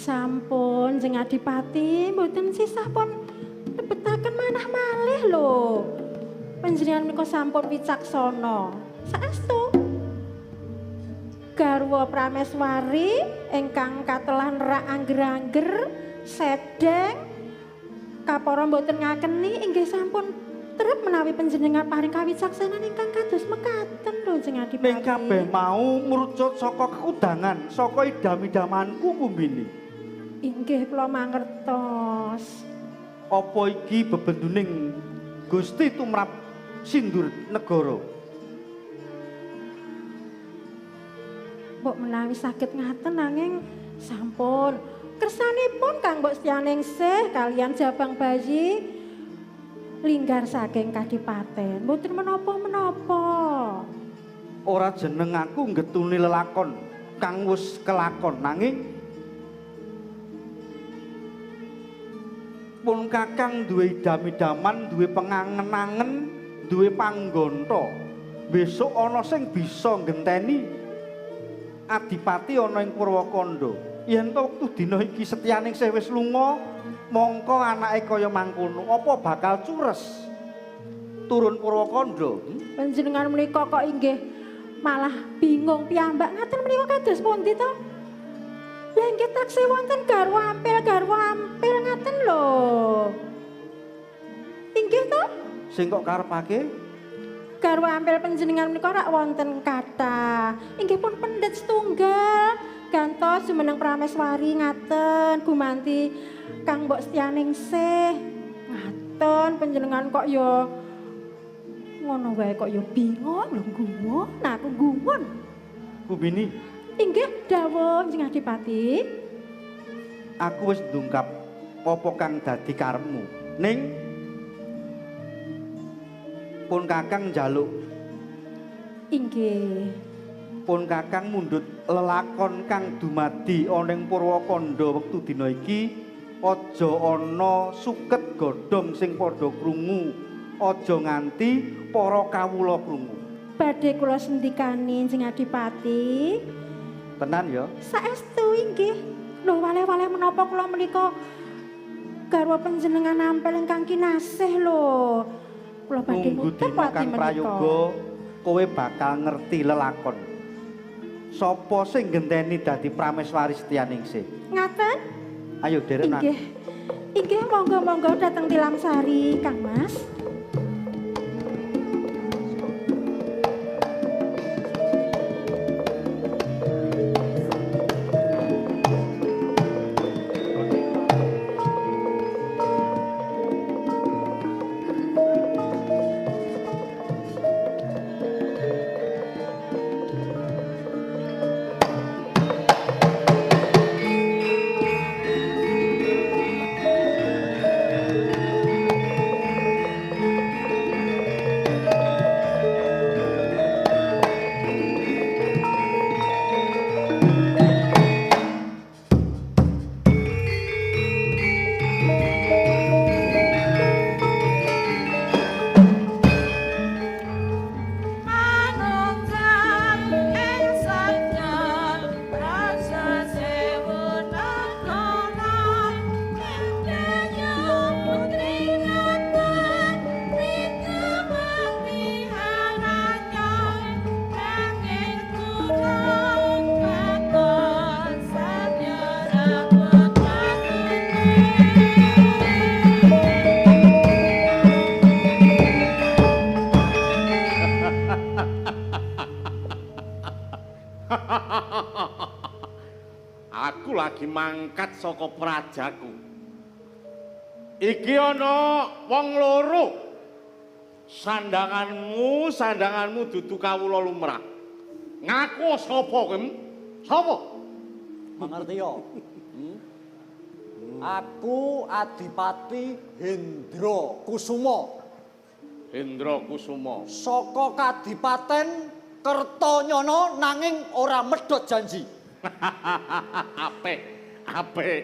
Sampun, Jeng Adipati, mboten sisah pun lebetaken manah malih lho. Panjenengan menika sampun wicaksana. Saestu. Garwa Prameswari ingkang katelah nerak angger-angger, sedeng kapara mboten ngakeni inggih sampun trep menawi panjenengan paring kawicaksanan ingkang kados mekaten lho Jeng Adipati. Ning kabeh mau mrucut saka kekudangan, saka idam-idamanku Kumbini. Inggih kula mangertos. Apa iki bebenduning Gusti tumrap Sindur Negara? Mbok menawi saged ngaten nanging sampun kersanipun Kang Mbok Setyaningsih kalian Jabang Bayi linggar saking kadipaten mboten menapa-menapa. Ora jeneng aku ngetuni lelakon kang wis kelakon nanging pun Kakang duwe idam-idaman, duwe pengangen-angen, duwe panggonta. Besok ana sing bisa ngenteni Adipati ana ing Purwakanda. Yen to wektu dina iki Setyaningsih wis lunga, mongko anake kaya mangkono, apa bakal cures turun Purwakanda? Panjenengan menika kok inggih malah bingung piyambak ngaten menika kados pundi to? Lah nggih taksih wonten garwa ampil ngaten lho. Inggih to? Sing kok karepake? Garwa ampil panjenengan menika rak wonten kathah. Inggih pun pendet setunggal. Gantos jumeneng Prameswari ngaten gumanti Kang Mbok Setyaningsih. Ngaten panjenengan kok ya ngono wae kok ya bingung lho gumun. Nah aku gumun. Kumbini, Inggih dawuh Jeng Adipati. aku wis ndungkap apa kang dadi karepmu. Ning pun Kakang njaluk, Inggih. pun Kakang mundhut lelakon kang dumadi ana ing Purwakanda wektu dina iki, aja ana suket godhong sing padha krungu, aja nganti para kawula krungu. Badhe kula sendikani Jeng Adipati. Tenan ya? Saestu inggih. Lho waleh-waleh menapa kula menika garwa panjenengan ampel ingkang kinasih lho. Kula badhe Nunggu nutup dina ati kang menika. prayoga kowe bakal ngerti lelakon. Sapa sing genteni dadi Prameswari Setyaningsih? Ngaten? Ayo derek nak. Inggih. Inggih monggo-monggo dateng Tilam Sari, Kang Mas. Aku lagi mangkat saka prajaku. Iki ana wong loro. Sandanganmu dudu kawula lumrah. Ngaku sapa kowe? Sapa? Mangerti yo. Aku Adipati Hendra Kusuma. Hendra Kusuma. Saka Kadipaten Kertanyana nanging ora medhot janji. Apik, apik.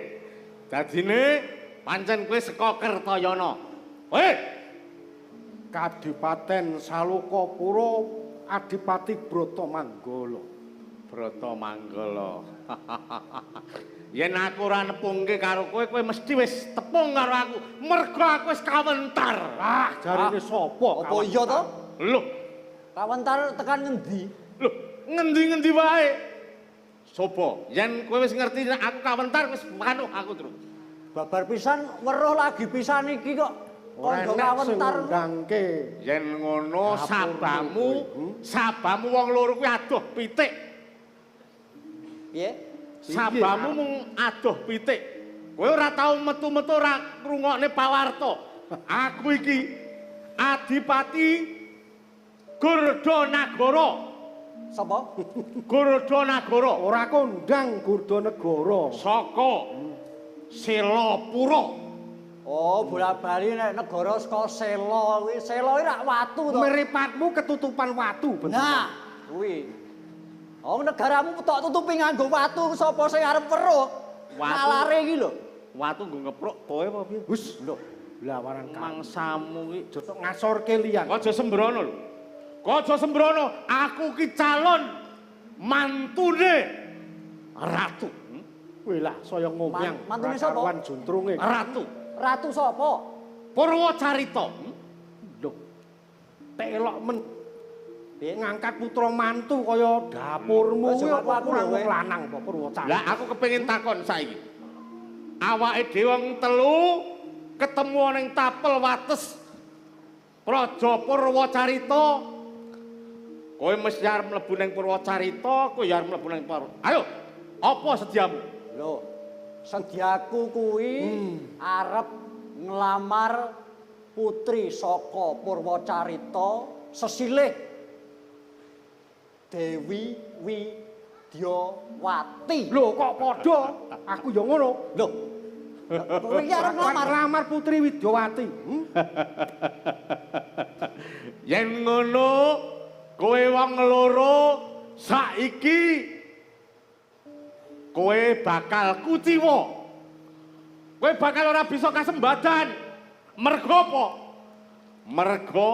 Dadine pancen kowe saka Kertayana. Weh, Kadipaten Salukapura Adipati Bratamanggala. Bratamanggala. Yen aku ora nepungke karo kowe, kowe mesti wis tepung karo aku. Mergo aku wis kawentar. Ah, jarine sapa? Apa iya to? Lho, Kawentar tekan ngendi? lho, ngendi-ngendi wae. Sopo? Yen kowe wis ngerti nek aku kawentar wis manut aku terus. Babar pisan weruh lagi pisan iki kok. Kondo kawentar. Ndangke. Yen ngono Dapurmu sabamu wong loro kuwi adoh pitik. Piye? Sabamu mung adoh pitik. Kowe ora tau metu-metu ora ngrungokne pawarta. Aku iki Adipati Gurdhanagara. Sapa? Gurdhanagara Ora kondang Gurdhanagara. saka Selapura. Oh, bola-bali nek negara saka Sela kuwi. Sela kuwi rak watu to. Mripatmu ketutupan watu bener. Nah, kuwi. Oh, negaramu tok tutupi nganggo watu sapa sing arep weruh? Watu. Nalare iki lho. Watu nggo ngepruk kowe apa piye? Hus, lho. Lawaran Mangsamu iki jotok ngasorke liyan. aja sembrono lho. Aja sembrono, aku ki calon mantune ratu. Kowe lah saya ngomong. Mantune sapa? Rakawan juntrunge. Ratu Ratu sapa? Purwacarita. Lho. Telok men ngangkat putra mantu kaya dapurmu Aja kuwi ngaku aku lho, wong kowe. lanang apa Purwacarita. Lah aku kepengin takon saiki. Awake dhewe wong telu ketemu ning tapel wates Praja Purwacarita. Kowe mesti arep mlebu ning Purwacarita, kowe ya arep mlebu ning Ayo, apa sediamu? Lho, sediaku kuwi arep nglamar putri saka Purwacarita sesilih Dewi Widyawati. Lho kok padha? Aku ya ngono. Lho, kowe iki arep nglamar. Lamar Putri Widyawati. Yen ngono, kowe wong loro saiki kowe bakal kuciwa. Kowe bakal ora bisa kasembadan. Mergo apa? Mergo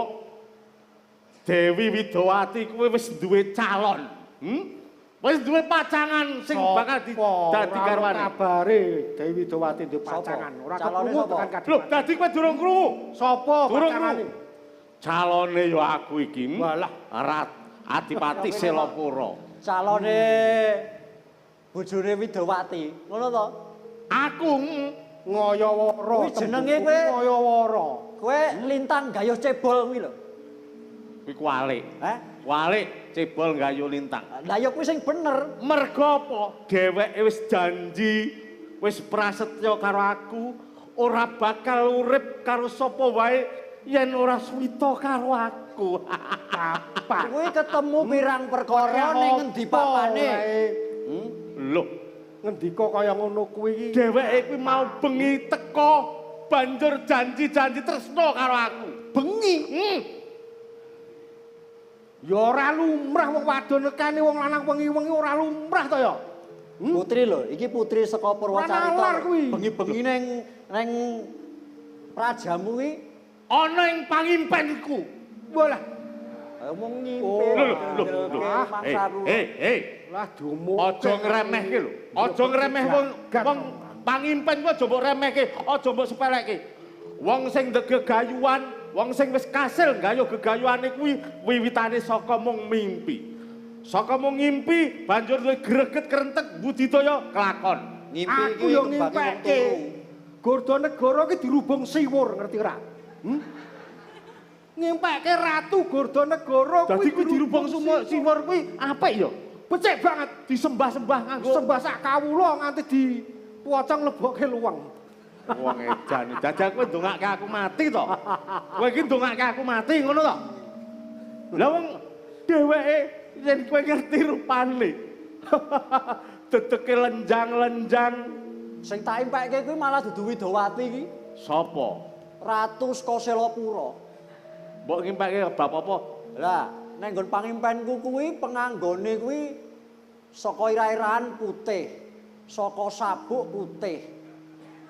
Dewi Widyawati kowe wis duwe calon. Wis duwe pacangan sing bakal dadi garwane. Kabare Dewi Widyawati duwe Sapa? pacangan. Ora Calone kekrungu sapa? tekan Lho, kadipati. dadi kowe durung krungu. Sapa Durung pacangane? krungu. Calone ya aku iki. Walah. Adipati Selapura. Calone bojone Widyawati. Ngono to? Aku Ngayawara. Kuwi jenenge kowe. Ngayawara. Kowe lintang gayuh cebol kuwi lho. kuwi kualik. Hah? Kualik cebol gayu lintang. Lah ya kuwi sing bener. Mergo apa? Dheweke wis janji, wis prasetya karo aku, ora bakal urip karo sapa wae yen ora suwita karo aku. Pak. Kuwi ketemu pirang perkara ning ngendi papane? Lho, Ngendika kaya ngono kuwi iki. dheweke kuwi mau bengi teko banjur janji-janji tresno karo aku. Bengi. Ya ora lumrah wong wadon nekani wong lanang wengi-wengi ora lumrah to ya. Putri lho, iki putri saka Nalar Purwacarita. kuwi. Bengi-bengi ning prajamu kuwi Ana ing pangimpenku. Walah, ngomong Oh, ngimpi. Lho. Mangsamu. Hei. lah diomo. Aja ngremehke lho. Aja ngremeh wong pangimpen ku aja mbok remehke, aja mbok sepelekke. Wong sing gegayuhan, wong sing wis kasil gayuh gegayuhane kuwi wiwitane saka mung mimpi. Saka mung ngimpi banjur duwe greget krentek budidaya kelakon. Ngimpi Aku iki yo kembangke wong ngimpeke. turu. Gurdhanagara ki dirubung siwur, ngerti ora? Ngimpeke ratu Gurdhanagara Dadi kuwi dirubung siwur kuwi apik ya. becik banget. Disembah-sembah nganggo Sembah sak kawula nganti dipucang lebokke luweng. wong edan. Jajal kowe ndongake aku mati to. Kowe iki ndongake aku mati ngono to. Lah wong dheweke yen kowe ngerti rupane. Dedeke lenjang-lenjang. Sing tak impeke kuwi malah dudu Widyawati iki. Sapa? Ratu saka Selapura. Mbok ngimpake bab apa? Lah, nek nggon pangimpenku kuwi penganggone kuwi saka ira-iraan putih, saka sabuk putih,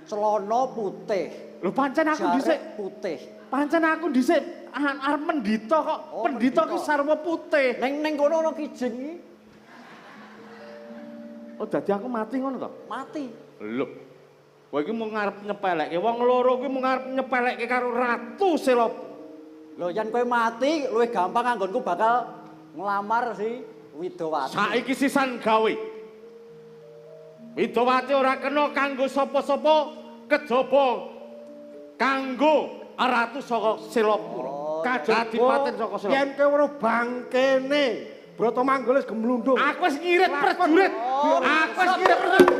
celana putih, Lho pancen aku jarik dhisik, putih. pancen aku dhisik arep mendita kok. Oh, Pendhita ki pendhita. sarwa putih. Ning kono ana kijing iki. Oh dadi aku mati ngono to? Mati. Lho. Kowe iki mau ngarep nyepelekke wong loro kuwi mau ngarep nyepelekke karo Ratu Selop. Lho yen kowe mati luwih gampang anggonku bakal nglamar si Widowati. Saiki sisan gawe. Widowati ora kena kanggo sapa-sapa kejaba kanggo Ratu saka Selopura. Kadipaten saka Selopura. Yen kowe weruh bangkene Bratamanggala wis gemlundung. Aku wis ngirit prajurit. Aku wis ngirit prajurit.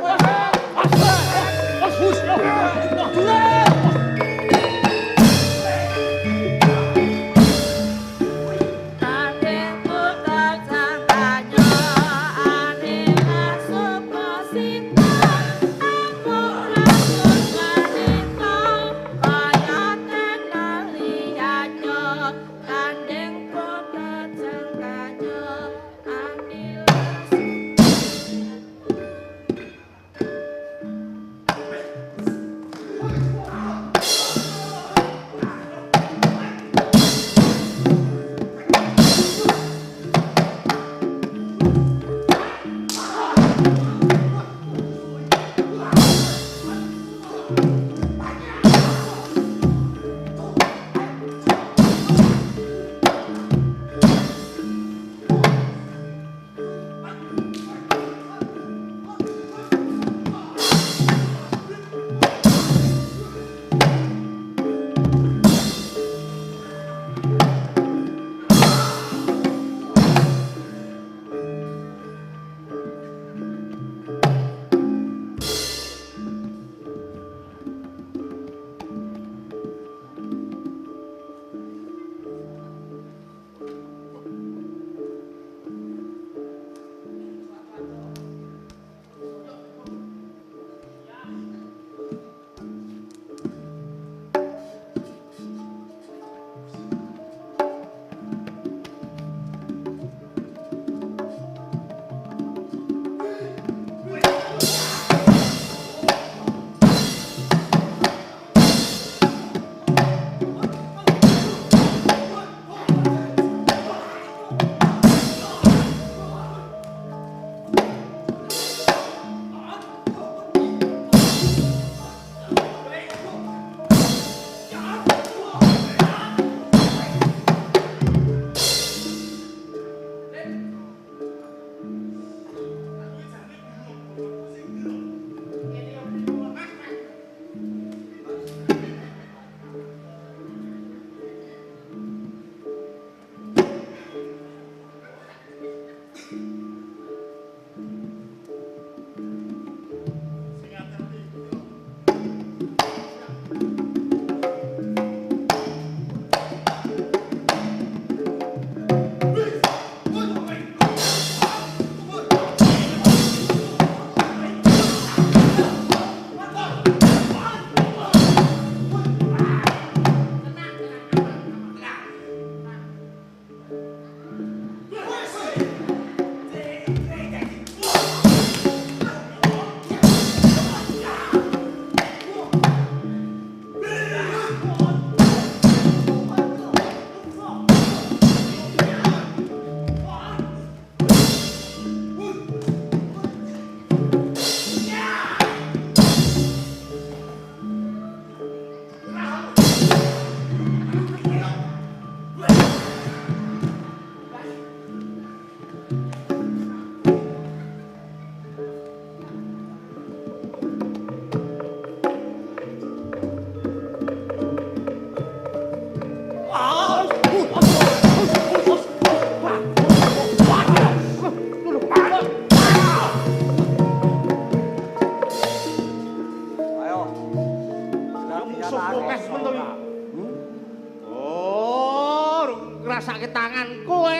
ngrasake tangan kowe.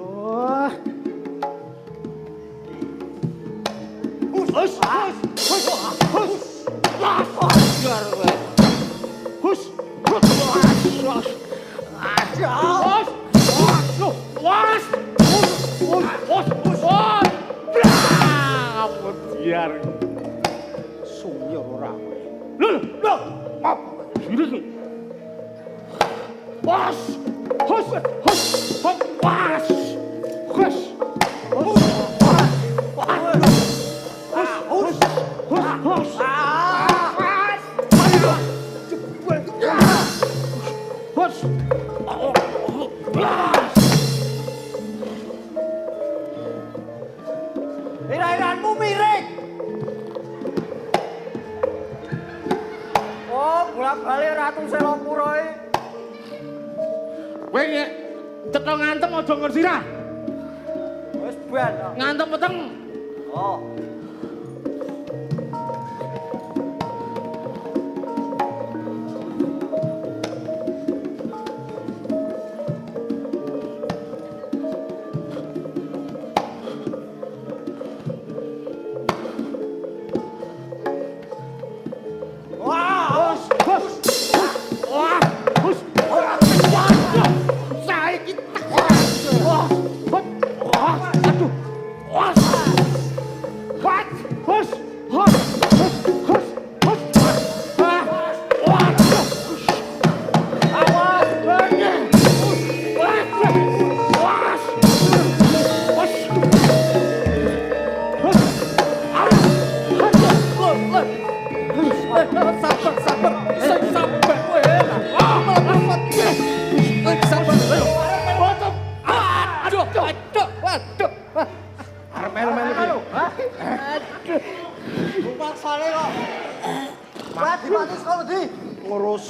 Oh. Hus. Biar kowe. Hus. Biar sumyor ora kowe. Lho, apa iki? Was! Hus! Was! Hus! bolak-balik Ratu Selopuro iki. Kowe cetha ngantem aja ngersirah. Wis ban. Ngantem peteng. Oh.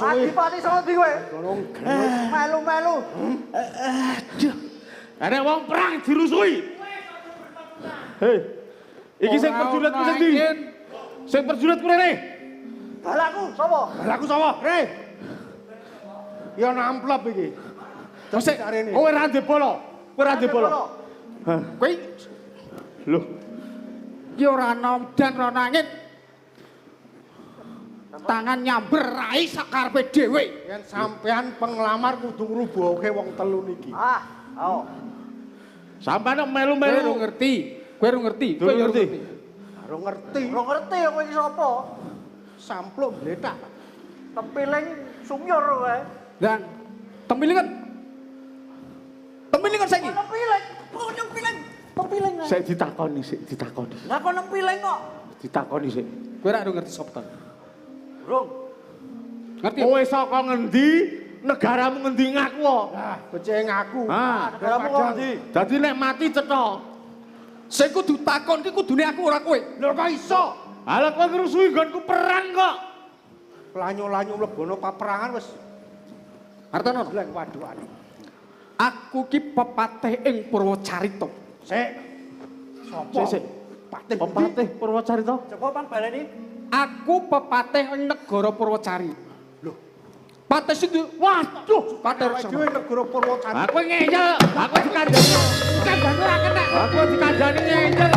Adipati saka ndi kowe? Melu-melu. Ada wong perang dirusui. Hei. Iki sing perjurit ku sing ndi? Sing perjurit ku rene. Balaku sapa? Balaku sapa? Re. Ya namplop iki. Terus kowe ra ndek bola. Kowe ra ndek bola. Kowe lho. Ki ora ana udan ora angin. Tangan nyamber rai sakarepe dhewe. Yen sampean penglamar kudu ngrubuhke wong telu niki. Ah, ayo. Sampeyan melu-melu Kowe ngerti. Kowe ngerti. Kowe ngerti. Karo ngerti. Ora ngerti kowe iki sapa? Sampluk bletak. Tempiling sumyor kowe. Dan tempilingan. Tempilingan saiki. Tempiling. Kok tempiling? Tempiling. sik ditakoni, sik ditakoni. Lah kok tempiling kok? Ditakoni sik. Kowe ra ngerti sapa to? Rung. Ngerti? Kowe saka ngendi? Negaramu ngendi ngaku? Nah, becik ngaku. Ah, negaramu kok ngendi? Dadi nek mati cetha. Sing kudu takon ki kudune aku ora kowe. Lho kok iso? Ala kowe ngrusui nggonku perang kok. Lanyu-lanyu mlebono paperangan wis Artono, blek waduhan. aku ki pepatih ing Purwacarita. Sik. Sopo? Sik. Patih. Pepatih Purwacarita. Coba Bang baleni. Aku pepatih ing negara Purwacari. Lho, Patih sing waduh, patih awake dhewe negara Purwacarita. Aku ngeyel, aku dikandani. Dikandani ora kena. Aku dikandani ngeyel.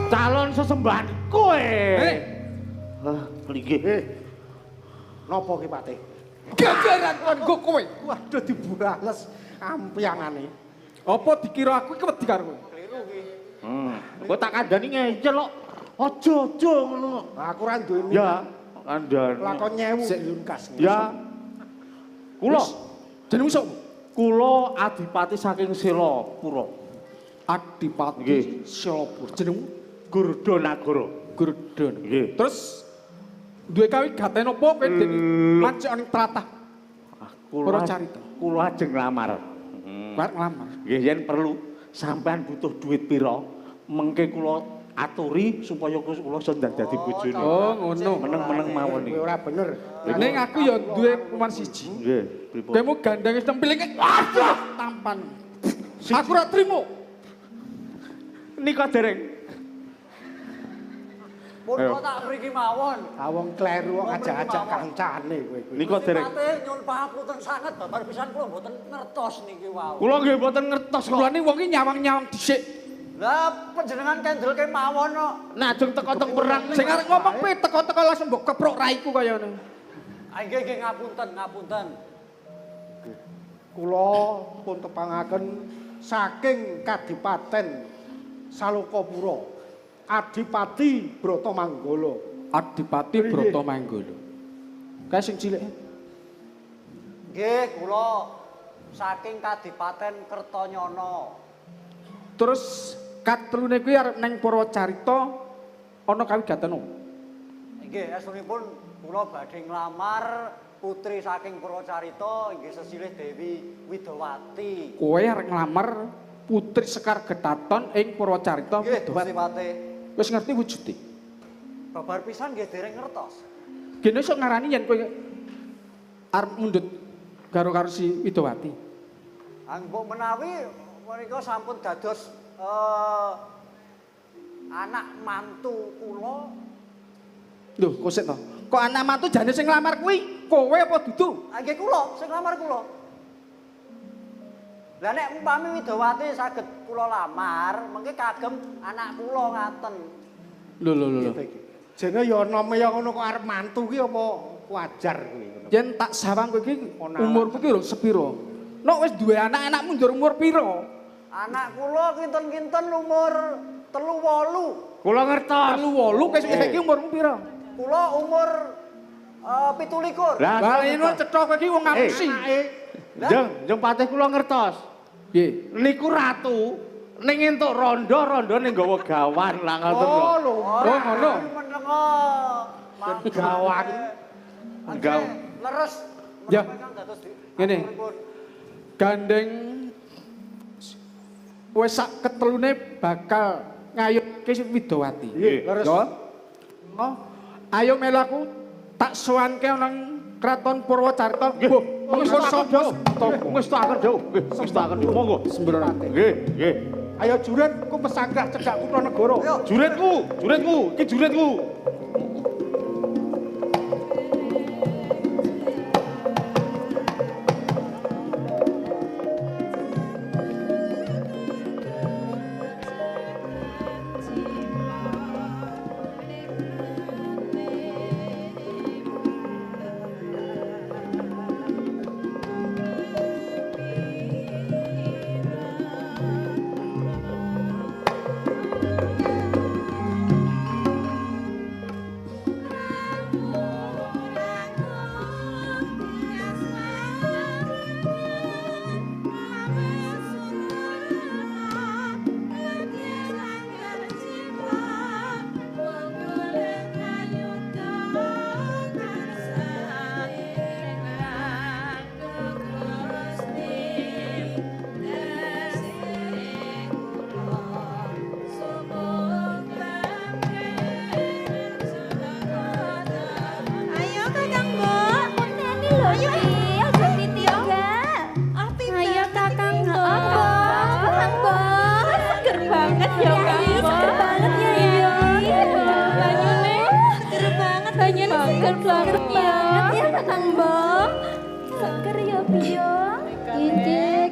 Calon sesembahan kowe. Plinggih. Napa ki Patih? Gagaran kanggo kowe. Waduh dibales ampiangane. Apa dikira aku iki wedi karo kowe? Kowe tak kandani ngeyel kok. Aja ngono. Aku ra duwe Ya, kandani. lakon nyewu dilungkas. Ya. Kula Jenengmu sapa? kula adipati saking Selapura. Adipati Nggih. Selapura. Jenengmu Gurdhanagara. Gurdana. Nggih. Terus duwe kawigaten apa kowe dene mancik ning tlatah Purwacarita? Kula ajeng nglamar. Kowe nglamar. Nggih yen perlu sampean butuh duit pira, mengke kula aturi supaya kula iso dadi bojone. Oh, ngono. Meneng-meneng mawon Kowe iki. ora bener. Ning aku ya duwe pemain siji. Nggih, pripun? Kowe mau gandeng wis tempilinge. Waduh, tampan. Aku ora trimo. Nika dereng. Pun kok tak mriki mawon. Ah wong kleru kok ajak-ajak kancane kowe kuwi. Nika dereng. Pate nyuwun pangapunten sanget babar pisan kula mboten ngertos niki wau. Kula nggih mboten ngertos kok. Kulane wong iki nyawang-nyawang dhisik. Lah panjenengan kendelke mawon kok. Nah, ajeng teko-teko perang Sing arep ngomong kowe teko-teko langsung mbok keprok raiku kaya ngono. Ah nggih ngapunten, ngapunten. Kula pun tepangaken saking Kadipaten Salokapura. Adipati Bratamanggala. Adipati Bratamanggala. Kae sing cilik. Nggih, kula saking Kadipaten Kertanyana. Terus katelune kuwi arep nang Purwacarita ana kawigaten opo? Nggih, esunipun kula badhe nglamar putri saking Purwacarita inggih sesilih Dewi Widawati. Kowe arep nglamar putri Sekar Getaton ing Purwacarita Nggih, Gusti Widawati. Pate. Wis ngerti wujude? Babar pisan nggih dereng ngertos. Gene sok ngarani yen kowe arep mundhut karo si Widowati. Mbok menawi menika sampun dados anak mantu kula. Lho, kok sik to? Kok anak mantu jane sing nglamar kuwi kowe apa dudu? Nggih kula, sing lamar kula. Lah nek umpami Widowati saged kula lamar, mengke kagem anak kula ngaten. Lho. Jene ya nome ya ngono kok arep mantu ki apa wajar kuwi. Yen tak sawang kowe iki umurmu ki lho sepiro? Nek wis duwe anak mundur umur piro? Anak kula kinten-kinten umur 38. Kula ngertos. 38 kowe saiki umurmu piro? Kula umur 17. Lah ini cetha kowe iki wong ngapusi. Jeng patih kula ngertos. Nggih. Niku ratu ning entuk rondo ning nggawa gawan lah ngoten lho. Oh lho. Oh ngono. Menengo. Gawan. Gawan. Leres. Ya. Menapa kang dados Ngene. Gandeng wis sak ketelune bakal ngayuhke Widowati. Nggih, leres. Yo. Oh, ayo melu aku tak sowanke nang Kraton Purwocarta. Wis tak akan jauh. Wis tak akan monggo. Sembrono. Nggih. Ayo juret ku pesanggah cegak kutha negara. Juretku, iki juretku.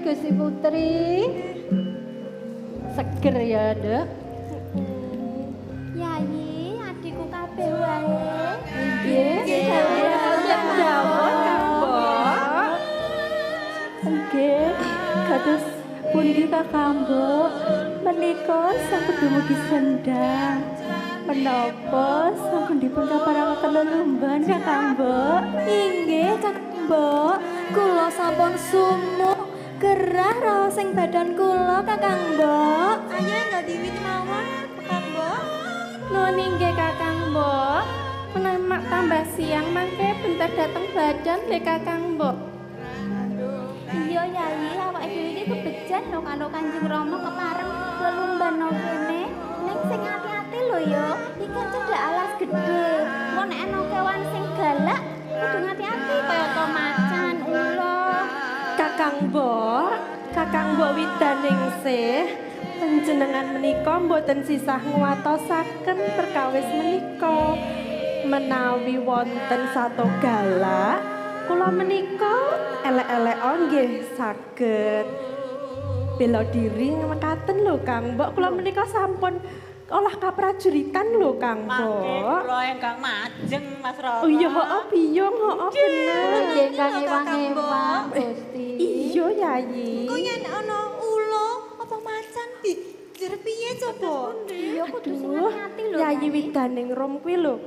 Gusti Putri. Seger ya, Dek. Yayi, adikku kabeh wae. Nggih, nggih, kados pundi Kakang Mbok? Menika sampun dumugi sendang. Menapa sampun dipun kaparaken lelumban Kakang Mbok? Inggih, Kakang Mbok. Kula sampun sumuk gerah raos ing badan kula, Kakang Mbok. Ayo nggak diwit mawon, Kakang Mbok. Nuwun inggih Kakang Mbok. Menawi tambah siang mangke bentar dateng badan nggih Kakang Mbok. Iya Yayi, awake dhewe iki kebejan lho karo Kanjeng Rama kepareng lelumban nang kene. Ning sing ati-ati lho ya, iki kan cedhak alas gedhe. Mun nek ana kewan sing galak, kudu ngati-ati kaya to macan, ula. Kakang Mbok Widaningsih, panjenengan menika mboten sisah nguwatosaken perkawis menika. Menawi wonten sato galak, kula menika elek-elek nggih saged bela diri mekaten lho Kang Mbok. Kula menika sampun olah kaprajuritan lho Kang Mbok. Kula ingkang majeng Mas Roro. Oh iya, biyong, bener. Nggih kang ewang-ewang Gusti. Iya Yayi. Kok yen ana ula apa macan dijer piye coba? Iya kudu sing Aduh, ati-ati lho. Yayi Widaning Rom kuwi lho.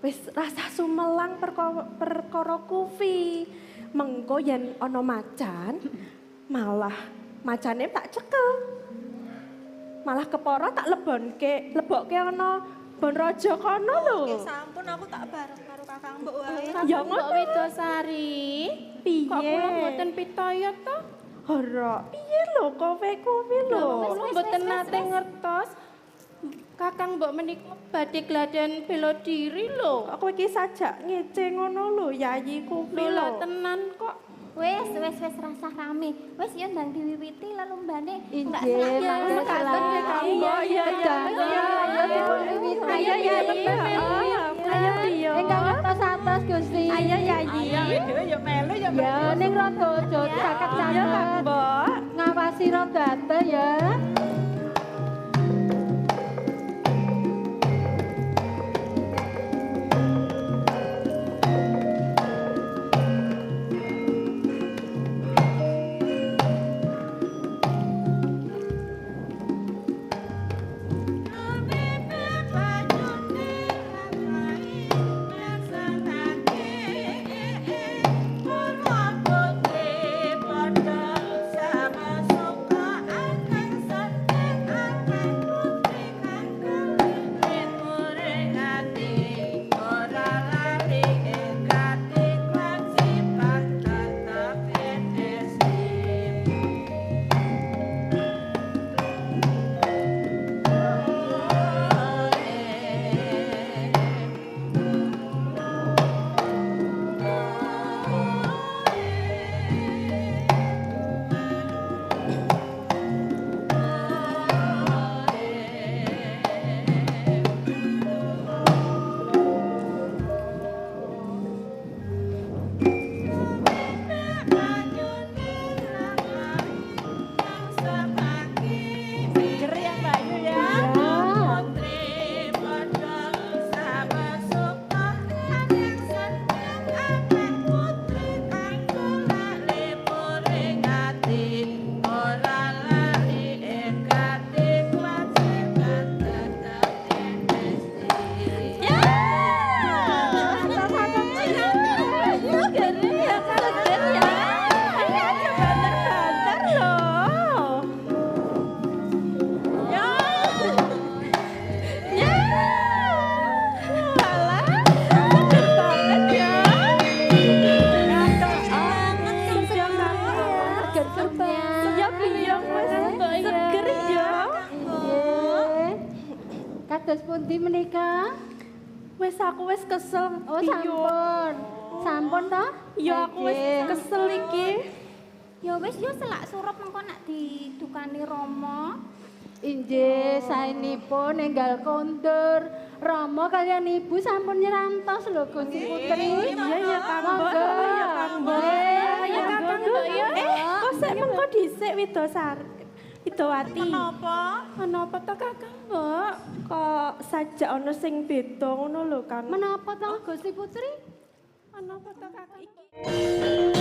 Wis rasa sumelang perkara kuwi. Mengko yen ana macan, malah macane tak cekel. Malah kepara tak lebokke ana bon raja kono lho. Ya sampun aku tak bareng karo Kakang Mbok wae. Ya Mbok ngono. Widosari. Piye? Kok kula mboten pitaya to? Ora, piye lho kowe kuwi lho? Kula mboten nate ngertos. Kakang mbok menika badhe gladan bela diri lho. Aku iki sajak ngece ngono lho, Yayi Kupi Lho lho. tenan kok. Wes rasah rame. Wes yo ndang diwiwiti lelumbane. Enggak Inggih, salah. mangke Iya, Mbok ya Ayo Yayi. Ayo piye? Ingkang atos-atos Gusti. Ayo Yayi. Dhewe yo melu yo Ya ning rada aja caket Iya, Kang Mbok. ngawasi rada ate ya. Kados pundi menika? Wes aku wes kesel. Oh sampun. Sampun toh? Ya aku wes kesel iki. Ya wis yo selak surup mengko nak didukani Rama. Inggih, saenipun enggal kondur. Rama kalian ibu sampun nyerantos lho Gusti Putri. Iya ya Kang Mbok. Monggo. Ya Kang Mbok. Ya Kakang Mbok ya. Kok sik mengko dhisik Widowati. Menapa to Kakang Mbok? Kok sajak ana sing beda ngono lho Kang. Menapa toh Gusti Putri? Menapa to Kakang iki?